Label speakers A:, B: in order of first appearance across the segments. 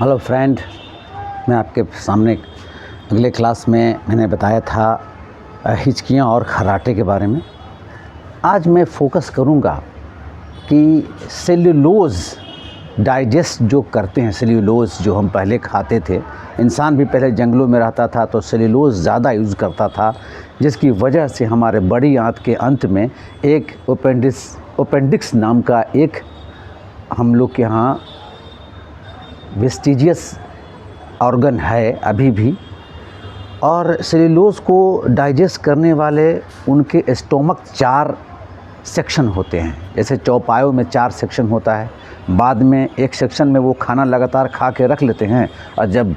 A: Hello friend, मैं आपके सामने अगले क्लास में मैंने बताया था हिचकियाँ और खर्राटे के बारे में। आज मैं फोकस करूँगा कि सेल्यूलोज़ डाइजेस्ट जो करते हैं, सेल्यूलोज़ जो हम पहले खाते थे, इंसान भी पहले जंगलों में रहता था तो सेल्यूलोज़ ज़्यादा यूज़ करता था, जिसकी वजह से हमारे बड़ी आंत के अंत में एक अपेंडिक्स नाम का एक हम लोग के यहाँ वेस्टिजियस ऑर्गन है अभी भी। और सेल्यूलोज़ को डाइजेस्ट करने वाले उनके स्टोमक 4 सेक्शन होते हैं। जैसे चौपायों में 4 सेक्शन होता है, बाद में एक सेक्शन में वो खाना लगातार खा के रख लेते हैं और जब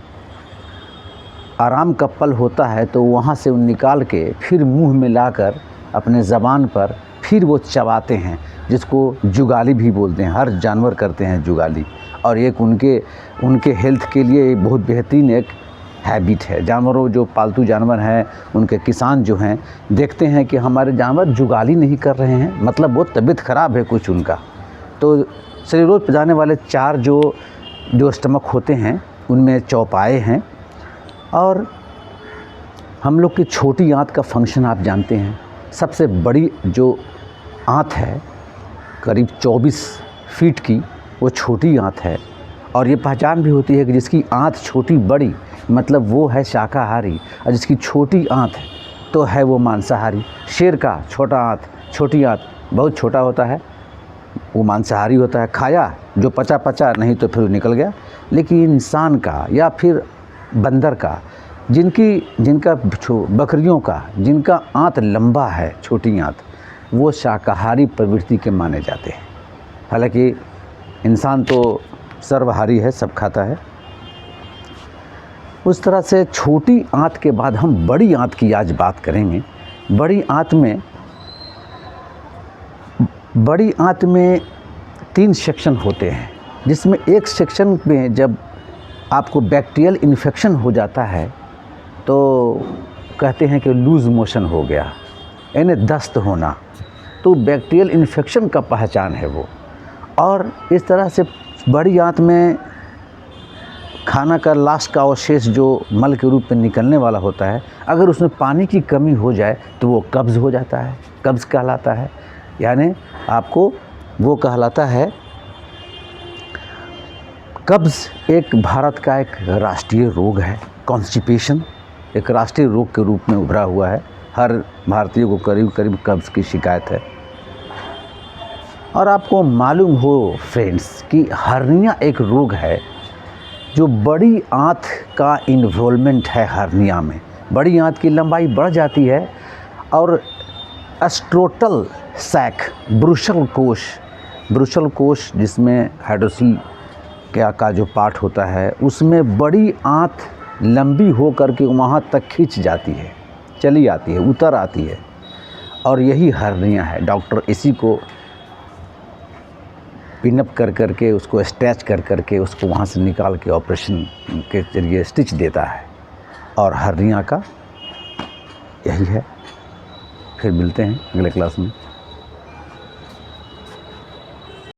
A: आराम का पल होता है तो वहाँ से वो निकाल के फिर मुंह में लाकर अपने ज़बान पर फिर वो चबाते हैं, जिसको जुगाली भी बोलते हैं। हर जानवर करते हैं जुगाली, और एक उनके हेल्थ के लिए बहुत बेहतरीन एक हैबिट है। जानवरों जो पालतू जानवर हैं, उनके किसान जो हैं, देखते हैं कि हमारे जानवर जुगाली नहीं कर रहे हैं, मतलब वो तबीयत ख़राब है कुछ उनका। तो सेल्यूलोज़ पचाने वाले 4 जो स्टमक होते हैं उनमें चौपाए हैं। और हम लोग की छोटी आंत का फंक्शन आप जानते हैं। सबसे बड़ी जो आंत है करीब 24 फीट की, वो छोटी आंत है। और ये पहचान भी होती है कि जिसकी आंत छोटी बड़ी मतलब वो है शाकाहारी, और जिसकी छोटी आंत तो है वो मांसाहारी। शेर का छोटी आंत बहुत छोटा होता है, वो मांसाहारी होता है, खाया जो पचा नहीं तो फिर निकल गया। लेकिन इंसान का या फिर बंदर का, जिनका बकरियों का जिनका आंत लंबा है, छोटी आंत, वो शाकाहारी प्रवृत्ति के माने जाते हैं। हालांकि इंसान तो सर्वहारी है, सब खाता है। उस तरह से छोटी आंत के बाद हम बड़ी आंत की आज बात करेंगे। बड़ी आंत में 3 सेक्शन होते हैं, जिसमें एक सेक्शन में जब आपको बैक्टीरियल इन्फेक्शन हो जाता है तो कहते हैं कि लूज़ मोशन हो गया, यानी दस्त होना, तो बैक्टीरियल इन्फेक्शन का पहचान है वो। और इस तरह से बड़ी आंत में खाना का लास्ट का अवशेष जो मल के रूप में निकलने वाला होता है, अगर उसमें पानी की कमी हो जाए तो वो कब्ज़ हो जाता है, कब्ज़ कहलाता है। यानी आपको वो कहलाता है कब्ज़। एक भारत का एक राष्ट्रीय रोग है। कॉन्स्टिपेशन एक राष्ट्रीय रोग के रूप में उभरा हुआ है। हर भारतीय को करीब करीब कब्ज़ की शिकायत है। और आपको मालूम हो फ्रेंड्स कि हर्निया एक रोग है जो बड़ी आंत का इन्वॉल्वमेंट है। हर्निया में बड़ी आंत की लंबाई बढ़ जाती है और स्ट्रोटल सैक, ब्रुशल कोश जिसमें हाइड्रोसिल का जो पार्ट होता है, उसमें बड़ी आंत लंबी हो करके वहाँ तक खींच जाती है, चली आती है, उतर आती है, और यही हर्निया है। डॉक्टर इसी को पिनअप कर के उसको स्ट्रेच कर के उसको वहाँ से निकाल के ऑपरेशन के जरिए स्टिच देता है। और हर्निया का यही है। फिर मिलते हैं अगले क्लास में।